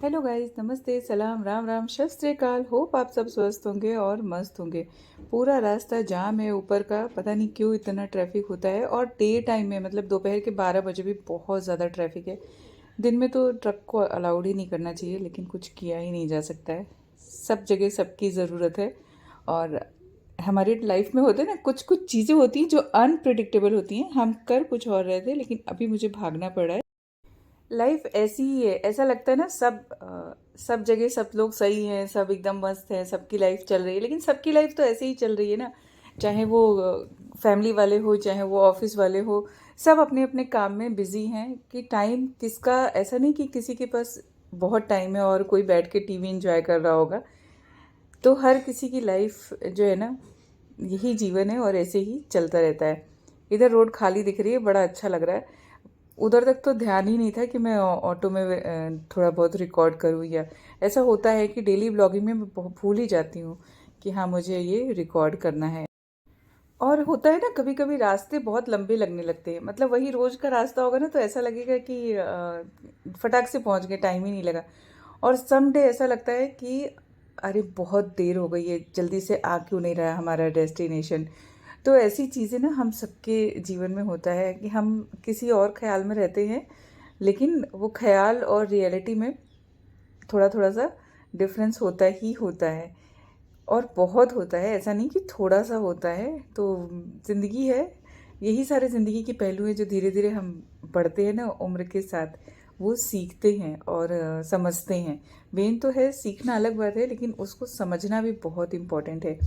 Hello guys, नमस्ते, सलाम, राम राम, सत श्री अकाल। होप आप सब स्वस्थ होंगे और मस्त होंगे। पूरा रास्ता जाम है ऊपर का, पता नहीं क्यों इतना ट्रैफिक होता है। और डे टाइम में मतलब दोपहर के 12 बजे भी बहुत ज़्यादा ट्रैफिक है। दिन में तो ट्रक को अलाउड ही नहीं करना चाहिए, लेकिन कुछ किया ही नहीं जा सकता है। सब जगह सबकी ज़रूरत है। और हमारी लाइफ में होते हैं ना, कुछ कुछ चीज़ें होती हैं जो अनप्रिडिक्टेबल होती हैं। हम कर कुछ और रहे थे, लेकिन अभी मुझे भागना पड़ा है। लाइफ ऐसी ही है, ऐसा लगता है ना। सब जगह सब लोग सही हैं, सब एकदम मस्त हैं, सबकी लाइफ चल रही है, लेकिन सबकी लाइफ तो ऐसे ही चल रही है ना। चाहे वो फैमिली वाले हो, चाहे वो ऑफिस वाले हो, सब अपने अपने काम में बिजी हैं। कि टाइम किसका, ऐसा नहीं कि किसी के पास बहुत टाइम है और कोई बैठ के टीवी एंजॉय कर रहा होगा। तो हर किसी की लाइफ जो है ना, यही जीवन है और ऐसे ही चलता रहता है। इधर रोड खाली दिख रही है, बड़ा अच्छा लग रहा है। उधर तक तो ध्यान ही नहीं था कि मैं ऑटो में थोड़ा बहुत रिकॉर्ड करूँ। या ऐसा होता है कि डेली ब्लॉगिंग में मैं भूल ही जाती हूँ कि हाँ, मुझे ये रिकॉर्ड करना है। और होता है ना, कभी कभी रास्ते बहुत लंबे लगने लगते हैं। मतलब वही रोज का रास्ता होगा ना, तो ऐसा लगेगा कि फटाक से पहुंच गए, टाइम ही नहीं लगा। और सम डे ऐसा लगता है कि अरे बहुत देर हो गई है, जल्दी से आ क्यों नहीं रहा है हमारा डेस्टिनेशन। तो ऐसी चीज़ें ना हम सबके जीवन में होता है कि हम किसी और ख्याल में रहते हैं, लेकिन वो ख्याल और रियलिटी में थोड़ा थोड़ा सा डिफरेंस होता ही होता है। और बहुत होता है, ऐसा नहीं कि थोड़ा सा होता है। तो ज़िंदगी है, यही सारे ज़िंदगी के पहलू हैं जो धीरे धीरे हम बढ़ते हैं ना उम्र के साथ, वो सीखते हैं और समझते हैं। मेन तो है सीखना, अलग बात है, लेकिन उसको समझना भी बहुत इम्पोर्टेंट है।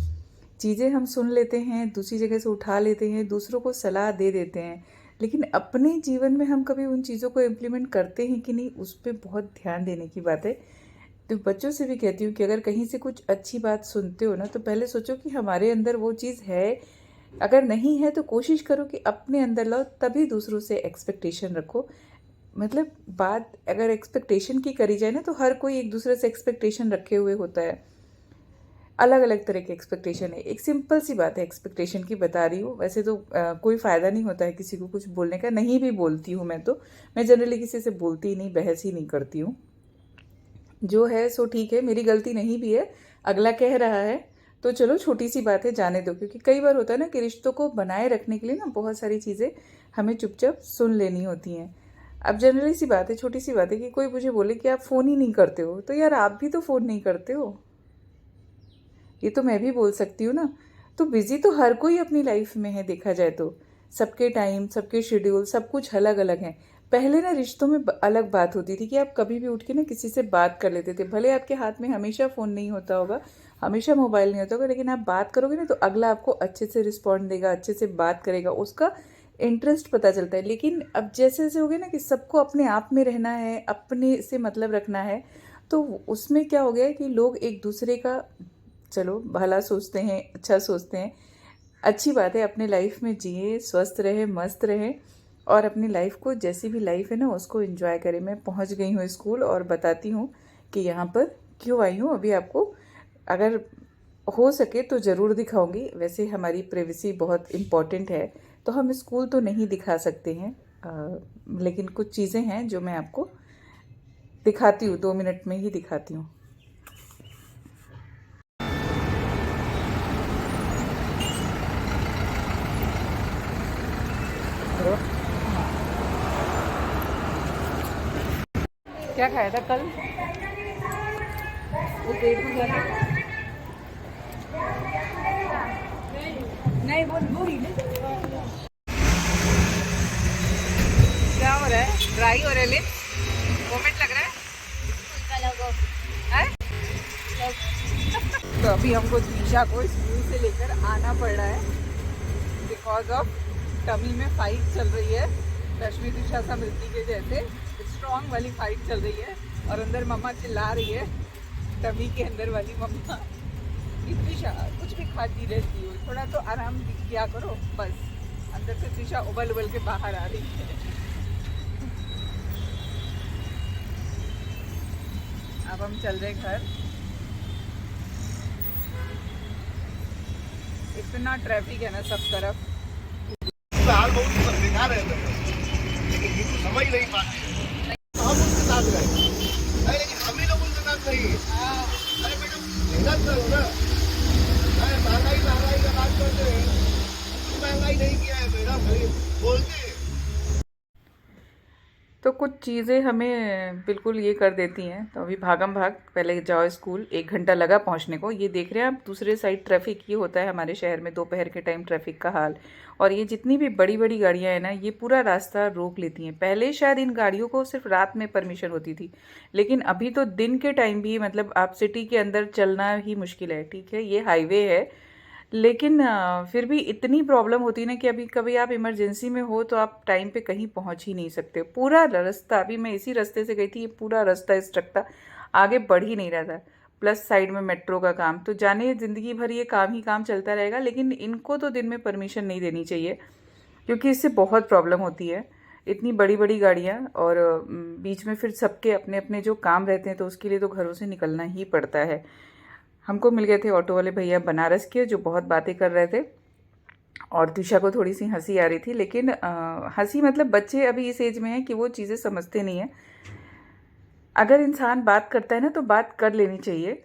चीज़ें हम सुन लेते हैं, दूसरी जगह से उठा लेते हैं, दूसरों को सलाह दे देते हैं, लेकिन अपने जीवन में हम कभी उन चीज़ों को इम्प्लीमेंट करते हैं कि नहीं, उस पर बहुत ध्यान देने की बात है। तो बच्चों से भी कहती हूँ कि अगर कहीं से कुछ अच्छी बात सुनते हो ना, तो पहले सोचो कि हमारे अंदर वो चीज़ है। अगर नहीं है तो कोशिश करो कि अपने अंदर लाओ, तभी दूसरों से एक्सपेक्टेशन रखो। मतलब बात अगर एक्सपेक्टेशन की करी जाए ना, तो हर कोई एक दूसरे से एक्सपेक्टेशन रखे हुए होता है। अलग अलग तरह के एक्सपेक्टेशन है। एक सिंपल सी बात है, एक्सपेक्टेशन की बता रही हूँ। वैसे तो कोई फ़ायदा नहीं होता है किसी को कुछ बोलने का, नहीं भी बोलती हूँ मैं तो। मैं जनरली किसी से बोलती ही नहीं, बहस ही नहीं करती हूँ। जो है सो ठीक है, मेरी गलती नहीं भी है, अगला कह रहा है तो चलो छोटी सी बात है, जाने दो। क्योंकि कई बार होता है ना कि रिश्तों को बनाए रखने के लिए ना बहुत सारी चीज़ें हमें चुपचाप सुन लेनी होती हैं। अब जनरली सी बात है, छोटी सी बात है कि कोई मुझे बोले कि आप फ़ोन ही नहीं करते हो, तो यार आप भी तो फ़ोन नहीं करते हो, ये तो मैं भी बोल सकती हूँ ना। तो बिजी तो हर कोई अपनी लाइफ में है, देखा जाए तो सबके टाइम, सबके शेड्यूल, सब कुछ अलग अलग हैं। पहले ना रिश्तों में अलग बात होती थी कि आप कभी भी उठ के ना किसी से बात कर लेते थे। भले आपके हाथ में हमेशा फ़ोन नहीं होता होगा, हमेशा मोबाइल नहीं होता होगा, लेकिन आप बात करोगे ना तो अगला आपको अच्छे से रिस्पॉन्ड देगा, अच्छे से बात करेगा, उसका इंटरेस्ट पता चलता है। लेकिन अब जैसे जैसे हो गया ना कि सबको अपने आप में रहना है, अपने से मतलब रखना है, तो उसमें क्या हो गया है कि लोग एक दूसरे का चलो भला सोचते हैं, अच्छा सोचते हैं। अच्छी बात है, अपने लाइफ में जिए, स्वस्थ रहे, मस्त रहे, और अपनी लाइफ को, जैसी भी लाइफ है ना, उसको एंजॉय करें। मैं पहुंच गई हूँ स्कूल और बताती हूँ कि यहाँ पर क्यों आई हूँ। अभी आपको अगर हो सके तो ज़रूर दिखाऊंगी। वैसे हमारी प्राइवेसी बहुत इम्पॉर्टेंट है, तो हम स्कूल तो नहीं दिखा सकते हैं, लेकिन कुछ चीज़ें हैं जो मैं आपको दिखाती हूँ, 2 मिनट में ही दिखाती हूँ। क्या खाया था कल? वो पेट में क्या? नहीं, वो ही क्या हो रहा है? ड्राई हो रहे लिप्स, वोमिट लग रहा है? तो अभी हमको दिशा को स्कूल से लेकर आना पड़ रहा है, बिकॉज ऑफ टमी में फाइट चल रही है। रश्मि दिशा सा मिलती के जैसे स्ट्रॉन्ग वाली फाइट चल रही है, और अंदर मम्मा चिल्ला रही है, टमी के अंदर वाली मम्मा कि दिशा कुछ भी खाती रहती हो, थोड़ा तो आराम किया करो बस। अंदर से दिशा उबल उबल के बाहर आ रही है। अब हम चल रहे घर। इतना ट्रैफिक है ना सब तरफ। हाल बहुत बेकार है, लेकिन ये तो समझ नहीं पाते हैं। हम उसके साथ गए, लेकिन हमें ना, महंगाई महंगाई का बात करते हैं, महंगाई नहीं किया है मैडम, खाली बोलते हैं। तो कुछ चीज़ें हमें बिल्कुल ये कर देती हैं। तो अभी भागम भाग, पहले जाओ स्कूल, 1 घंटा लगा पहुंचने को। ये देख रहे हैं आप दूसरे साइड ट्रैफिक, ये होता है हमारे शहर में दोपहर के टाइम ट्रैफिक का हाल। और ये जितनी भी बड़ी बड़ी गाड़ियां हैं ना, ये पूरा रास्ता रोक लेती हैं। पहले शायद इन गाड़ियों को सिर्फ रात में परमिशन होती थी, लेकिन अभी तो दिन के टाइम भी, मतलब आप सिटी के अंदर चलना ही मुश्किल है। ठीक है, ये हाईवे है, लेकिन फिर भी इतनी प्रॉब्लम होती है ना कि अभी कभी आप इमरजेंसी में हो तो आप टाइम पे कहीं पहुंच ही नहीं सकते। पूरा रास्ता, अभी मैं इसी रास्ते से गई थी, ये पूरा रास्ता स्ट्रक था, आगे बढ़ ही नहीं रहा था। प्लस साइड में मेट्रो का काम, तो जाने ज़िंदगी भर ये काम ही काम चलता रहेगा। लेकिन इनको तो दिन में परमिशन नहीं देनी चाहिए, क्योंकि इससे बहुत प्रॉब्लम होती है। इतनी बड़ी बड़ी गाड़ियाँ, और बीच में फिर सबके अपने अपने जो काम रहते हैं, तो उसके लिए तो घरों से निकलना ही पड़ता है। हमको मिल गए थे ऑटो वाले भैया बनारस के, जो बहुत बातें कर रहे थे, और दिशा को थोड़ी सी हंसी आ रही थी। लेकिन हंसी मतलब बच्चे अभी इस एज में हैं कि वो चीज़ें समझते नहीं हैं। अगर इंसान बात करता है ना, तो बात कर लेनी चाहिए।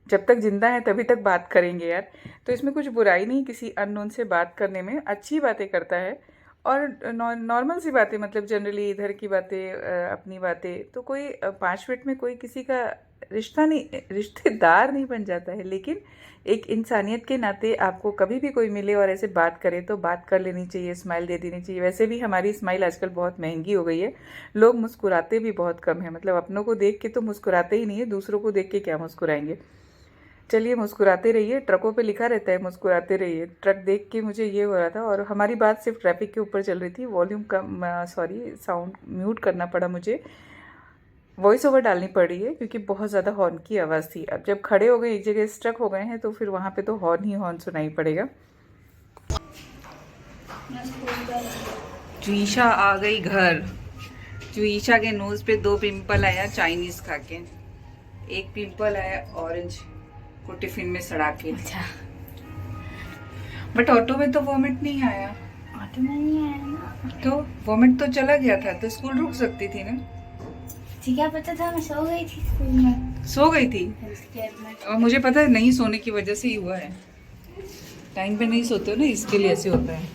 जब तक जिंदा है तभी तक बात करेंगे यार। तो इसमें कुछ बुराई नहीं किसी अननोन से बात करने में, अच्छी बातें करता है। और नॉर्मल सी बातें, मतलब जनरली इधर की बातें, अपनी बातें, तो कोई 5 मिनट में कोई किसी का रिश्ता नहीं, रिश्तेदार नहीं बन जाता है। लेकिन एक इंसानियत के नाते आपको कभी भी कोई मिले और ऐसे बात करे तो बात कर लेनी चाहिए, स्माइल दे देनी चाहिए। वैसे भी हमारी स्माइल आजकल बहुत महंगी हो गई है, लोग मुस्कुराते भी बहुत कम है। मतलब अपनों को देख के तो मुस्कुराते ही नहीं है, दूसरों को देख के क्या मुस्कुराएंगे। चलिए, मुस्कुराते रहिए, ट्रकों पे लिखा रहता है मुस्कुराते रहिए। ट्रक देख के मुझे ये हो रहा था, और हमारी बात सिर्फ ट्रैफिक के ऊपर चल रही थी। वॉल्यूम कम, सॉरी, साउंड म्यूट करना पड़ा मुझे, वॉइस ओवर डालनी पड़ रही है, क्योंकि बहुत ज़्यादा हॉर्न की आवाज़ थी। अब जब खड़े हो गए, एक जगह स्ट्रक हो गए हैं, तो फिर वहाँ पे तो हॉर्न ही हॉर्न सुनाई पड़ेगा। जुईशा आ गई घर। जुईशा के नोज पे 2 पिंपल आया चाइनीज खा के। एक पिंपल आया ऑरेंज को टिफिन में सड़ा के। अच्छा, बट ऑटो में तो वॉमिट नहीं आया। ऑटो में नहीं आया ना, तो वॉमिट तो चला गया था, तो स्कूल रुक सकती थी ना। ठीक है, पता था, मैं सो गई थी स्कूल में। सो गई थी, उसके बाद मैं और मुझे पता है नहीं सोने की वजह से ही हुआ है। टाइम पे नहीं सोते हो ना, इसके लिए ऐसे होता है।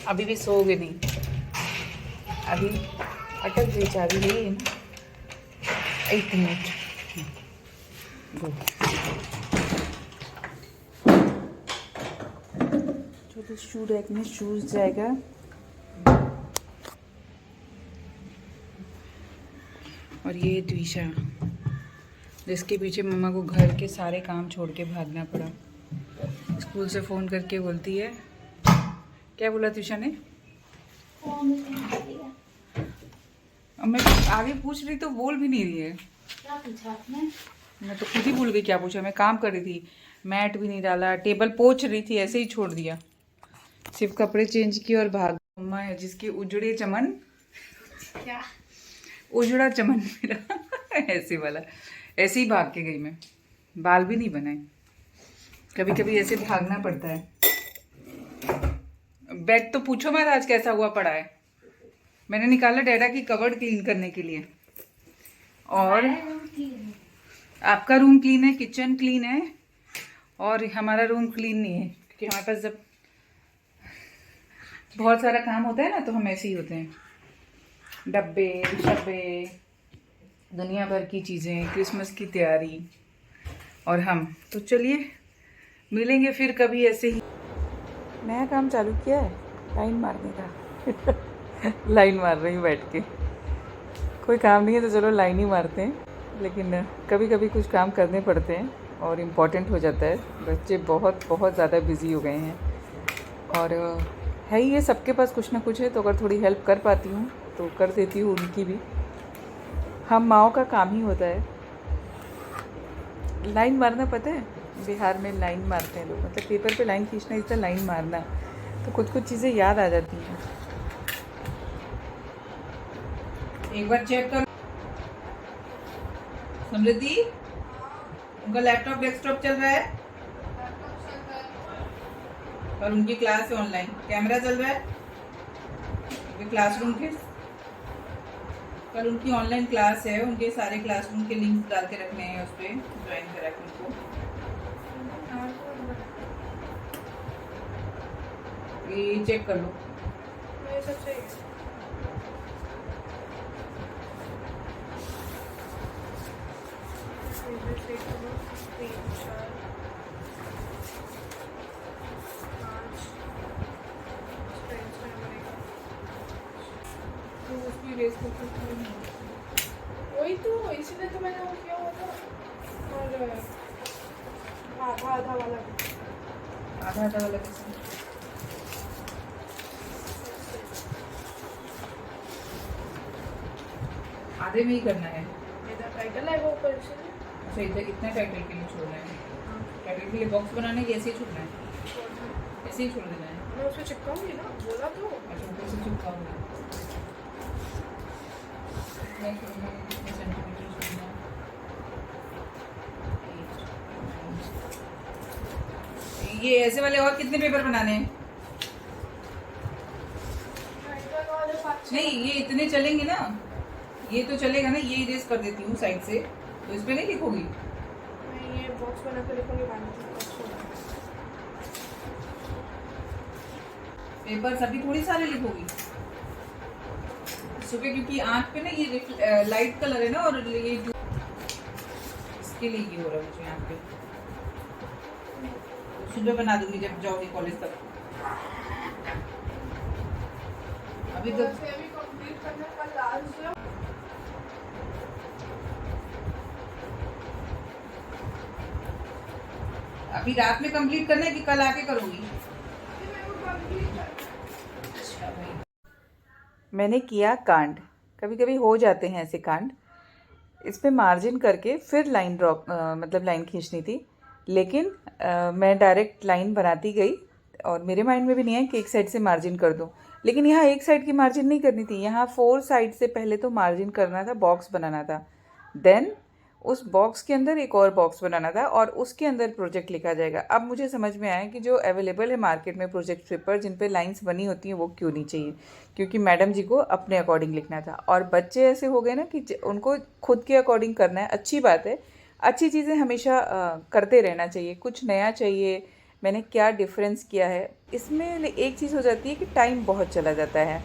अभी भी सोओगे नहीं, अभी अटक गई चाबी नहीं है। 1 मिनट, तो शू रैक में शूज जाएगा। और ये द्विशा, जिसके पीछे मम्मा को घर के सारे काम छोड़ के भागना पड़ा। स्कूल से फ़ोन करके बोलती है, क्या बोला द्विशा ने? अब मैं आगे पूछ रही तो बोल भी नहीं रही है। क्या पूछा आपने? मैं तो खुद ही भूल गई क्या पूछा। मैं काम कर रही थी, मैट भी नहीं डाला, टेबल पोंछ रही थी, ऐसे ही छोड़ दिया। सिर्फ कपड़े चेंज किए और भाग। मम्मा है जिसके उजड़े चमन, क्या उजड़ा चमन मेरा ऐसे वाला, ऐसे ही भाग के गई मैं। बाल भी नहीं बनाए, कभी कभी ऐसे भागना पड़ता है। बेड तो पूछो मत आज कैसा हुआ पड़ा है। मैंने निकाला डैडा की कवर्ड क्लीन करने के लिए। और आपका रूम क्लीन है, किचन क्लीन है, और हमारा रूम क्लीन नहीं है, क्योंकि हमारे पास जब बहुत सारा काम होता है ना, तो हम ऐसे ही होते हैं। डब्बे शब्बे, दुनिया भर की चीज़ें, क्रिसमस की तैयारी, और हम तो चलिए मिलेंगे फिर कभी ऐसे ही। नया काम चालू किया है, लाइन मारने का लाइन मार रही हूँ बैठ के। कोई काम नहीं है तो चलो लाइन ही मारते हैं, लेकिन कभी कभी कुछ काम करने पड़ते हैं और इम्पोर्टेंट हो जाता है। बच्चे बहुत बहुत ज़्यादा बिजी हो गए हैं, और है ही ये सबके पास कुछ ना कुछ है, तो अगर थोड़ी हेल्प कर पाती हूँ तो कर देती हूँ उनकी भी। हम माओ का काम ही होता है लाइन मारना। पता है बिहार में लाइन मारते हैं लोग, मतलब पेपर पे लाइन खींचना, इस तरह लाइन मारना। तो कुछ कुछ चीज़ें याद आ जाती हैं। एक बार चेक कर समृद्धि, उनका लैपटॉप डेस्कटॉप चल रहा है और उनकी क्लास है ऑनलाइन, कैमरा चल रहा है क्लासरूम के। कल उनकी ऑनलाइन क्लास है, उनके सारे क्लासरूम के लिंक डाल के रखने हैं, उस पर ज्वाइन करा के उनको। ये चेक कर लो। ये सब चाहिए। वही तो, इसीलिए तो मैंने वो किया हुआ था। और आधा आधा वाला भी। आधा आधा वाला कैसे? आधे में ही करना है। इधर टाइटल है वो ऊपर से। अच्छा, इधर इतना टाइटल के लिए छोड़ना है? टाइटल के लिए बॉक्स बनाने के ऐसे ही छोड़ना है? ऐसे ही छोड़ देना है? मैं उसमें चिपकाऊंगी ना, बोला तो। अच्छा, ऊपर से चिपकाऊंगा। कितने सेंटीमीटर छोड़ना है? ये ऐसे वाले और कितने पेपर बनाने हैं? नहीं, ये इतने चलेंगे ना, ये तो चलेगा ना। ये इरेज कर देती हूँ साइड से, तो इस पे नहीं लिखोगी? मैं ये बॉक्स बना के लिखूंगी बाद में। पेपर सभी थोड़ी सारे लिखोगी सुबह, क्योंकि आंख पे ना ये लाइट कलर है ना, और ये इसके लिए ये हो रहा है मुझे यहाँ पे। सुबह बना दूंगी जब जाओगी कॉलेज तक। अभी तो कंप्लीट करना कल लास्ट। अभी रात में कंप्लीट करना है कि कल आके करोगी? अच्छा भाई, मैंने किया कांड। कभी कभी हो जाते हैं ऐसे कांड। इस पे मार्जिन करके फिर लाइन ड्रॉ मतलब लाइन खींचनी थी, लेकिन मैं डायरेक्ट लाइन बनाती गई और मेरे माइंड में भी नहीं है कि एक साइड से मार्जिन कर दूं। लेकिन यहाँ एक साइड की मार्जिन नहीं करनी थी, यहाँ 4 साइड से पहले तो मार्जिन करना था, बॉक्स बनाना था। देन उस बॉक्स के अंदर एक और बॉक्स बनाना था और उसके अंदर प्रोजेक्ट लिखा जाएगा। अब मुझे समझ में आया कि जो अवेलेबल है मार्केट में प्रोजेक्ट पेपर जिन पे लाइंस बनी होती हैं वो क्यों नहीं चाहिए, क्योंकि मैडम जी को अपने अकॉर्डिंग लिखना था। और बच्चे ऐसे हो गए ना कि उनको खुद के अकॉर्डिंग करना है। अच्छी बात है, अच्छी चीज़ें हमेशा करते रहना चाहिए, कुछ नया चाहिए। मैंने क्या डिफरेंस किया है इसमें, एक चीज़ हो जाती है कि टाइम बहुत चला जाता है।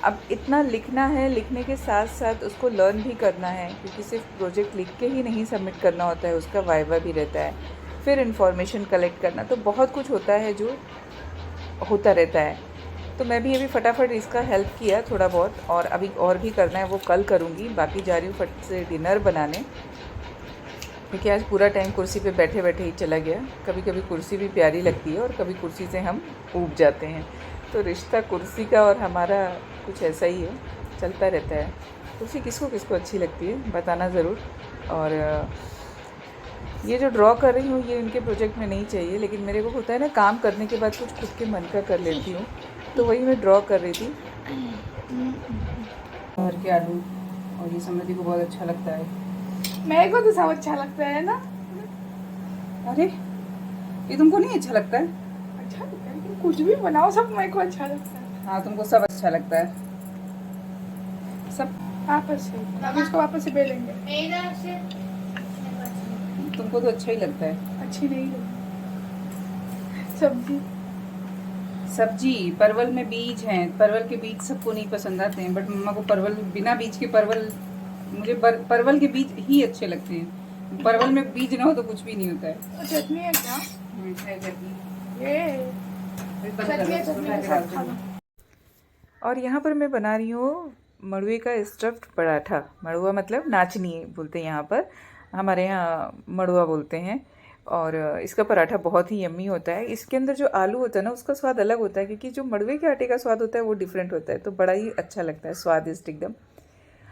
अब इतना लिखना है, लिखने के साथ साथ उसको लर्न भी करना है, क्योंकि सिर्फ प्रोजेक्ट लिख के ही नहीं सबमिट करना होता है, उसका वाइवा भी रहता है, फिर इन्फॉर्मेशन कलेक्ट करना, तो बहुत कुछ होता है जो होता रहता है। तो मैं भी अभी फटाफट इसका हेल्प किया थोड़ा बहुत, और अभी और भी करना है, वो कल करूँगी। बाकी जा रही हूँ फट से डिनर बनाने, क्योंकि आज पूरा टाइम कुर्सी पे बैठे बैठे ही चला गया। कभी कभी कुर्सी भी प्यारी लगती है और कभी कुर्सी से हम ऊब जाते हैं। तो रिश्ता कुर्सी का और हमारा कुछ ऐसा ही है, चलता रहता है। कुर्सी किसको किसको अच्छी लगती है बताना ज़रूर। और ये जो ड्रॉ कर रही हूँ ये इनके प्रोजेक्ट में नहीं चाहिए, लेकिन मेरे को होता है ना काम करने के बाद कुछ खुद के मन का कर लेती हूँ, तो वही मैं ड्रॉ कर रही थी। भर के आलू, और ये समृद्धि को बहुत अच्छा लगता है। मेरे को तो सब अच्छा लगता है ना। अरे ये तुमको नहीं अच्छा लगता है? अच्छा लगता है, तुम कुछ भी बनाओ सब मेरे को अच्छा लगता है। हाँ, तुमको सब अच्छा लगता है, सब वापस से अब इसको वापस से बेलेंगे। तुमको तो अच्छा ही लगता है। अच्छी नहीं लगती सब्जी। सब्जी परवल में बीज हैं, परवल के बीज सबको नहीं पसंद आते हैं, बट मम्मा को परवल, बिना बीज के परवल, मुझे परवल के बीज ही अच्छे लगते हैं। परवल में बीज ना हो तो कुछ भी नहीं होता है। चटनी है क्या? है चटनी। ये चटनी के साथ खा लो। और यहाँ पर मैं बना रही हूँ मड़ुए का स्टफ्ड पराठा। मड़ुआ मतलब नाचनी बोलते हैं यहाँ पर, हमारे यहाँ मड़ुआ बोलते हैं। और इसका पराठा बहुत ही यम्मी होता है। इसके अंदर जो आलू होता है ना उसका स्वाद अलग होता है, क्योंकि जो मड़ुए के आटे का स्वाद होता है वो डिफरेंट होता है, तो बड़ा ही अच्छा लगता है, स्वादिष्ट एकदम।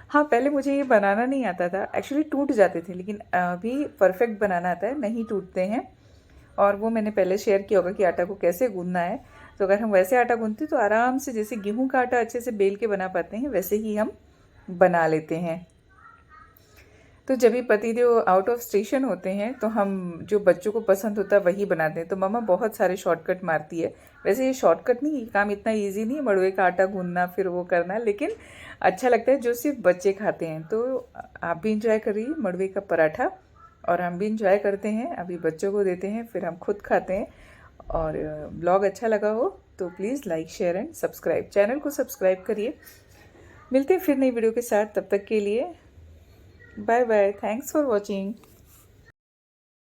हाँ, पहले मुझे ये बनाना नहीं आता था, एक्चुअली टूट जाते थे, लेकिन अभी परफेक्ट बनाना आता है, नहीं टूटते हैं। और वो मैंने पहले शेयर किया होगा कि आटा को कैसे गूंदना है। तो अगर हम वैसे आटा गूंदते तो आराम से, जैसे गेहूं का आटा अच्छे से बेल के बना पाते हैं, वैसे ही हम बना लेते हैं। तो जब भी पतिदेव आउट ऑफ स्टेशन होते हैं तो हम जो बच्चों को पसंद होता है वही बनाते हैं। तो मम्मा बहुत सारे शॉर्टकट मारती है। वैसे ये शॉर्टकट नहीं, ये काम इतना इजी नहीं है, मड़वे का आटा गूंदना फिर वो करना, लेकिन अच्छा लगता है जो सिर्फ बच्चे खाते हैं। तो आप भी इंजॉय करिए मड़वे का पराठा, और हम भी इंजॉय करते हैं, अभी बच्चों को देते हैं, फिर हम खुद खाते हैं। और ब्लॉग अच्छा लगा हो तो please like share and subscribe, channel को सब्सक्राइब करिए। मिलते हैं फिर नई वीडियो के साथ, तब तक के लिए bye bye, thanks for watching.